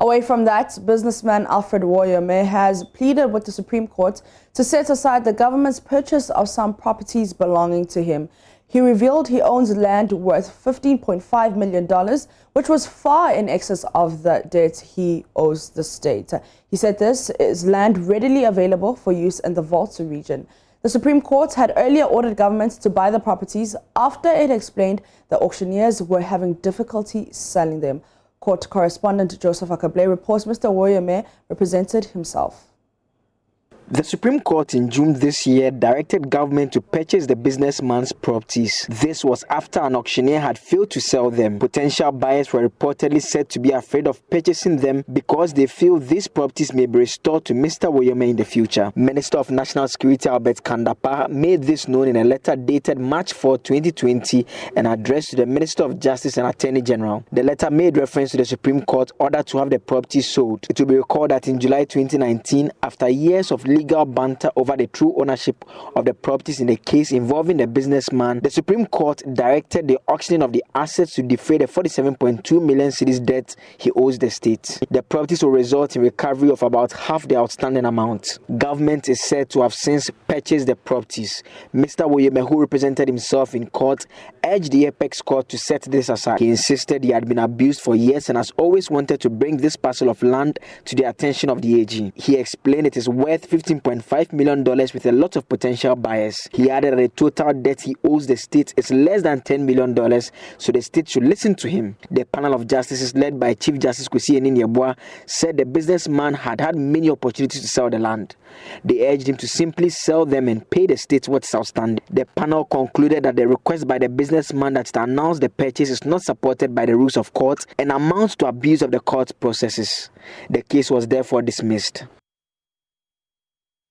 Away from that, businessman Alfred Woyome has pleaded with the Supreme Court to set aside the government's purchase of some properties belonging to him. He revealed he owns land worth $15.5 million, which was far in excess of the debt he owes the state. He said this is land readily available for use in the Gov'ts region. The Supreme Court had earlier ordered governments to buy the properties after it explained the auctioneers were having difficulty selling them. Court correspondent Joseph Akable reports Mr. Woyome represented himself. The Supreme Court in June this year directed government to purchase the businessman's properties. This was after an auctioneer had failed to sell them. Potential buyers were reportedly said to be afraid of purchasing them because they feel these properties may be restored to Mr. Woyome in the future. Minister of National Security Albert Kandapa made this known in a letter dated March 4, 2020 and addressed to the Minister of Justice and Attorney General. The letter made reference to the Supreme Court order to have the properties sold. It will be recalled that in July 2019, after years of legal banter over the true ownership of the properties in the case involving the businessman, the Supreme Court directed the auctioning of the assets to defray the 47.2 million cedis debt he owes the state. The properties will result in recovery of about half the outstanding amount. Government is said to have since purchased the properties. Mr. Woyome, who represented himself in court, urged the Apex Court to set this aside. He insisted he had been abused for years and has always wanted to bring this parcel of land to the attention of the AG. He explained it is worth $15.5 million with a lot of potential buyers. He added that the total debt he owes the state is less than $10 million, so the state should listen to him. The panel of justices led by Chief Justice Kwesi Enin said the businessman had had many opportunities to sell the land. They urged him to simply sell them and pay the state what is outstanding. The panel concluded that the request by the businessman that to announce the purchase is not supported by the rules of court and amounts to abuse of the court processes. The case was therefore dismissed.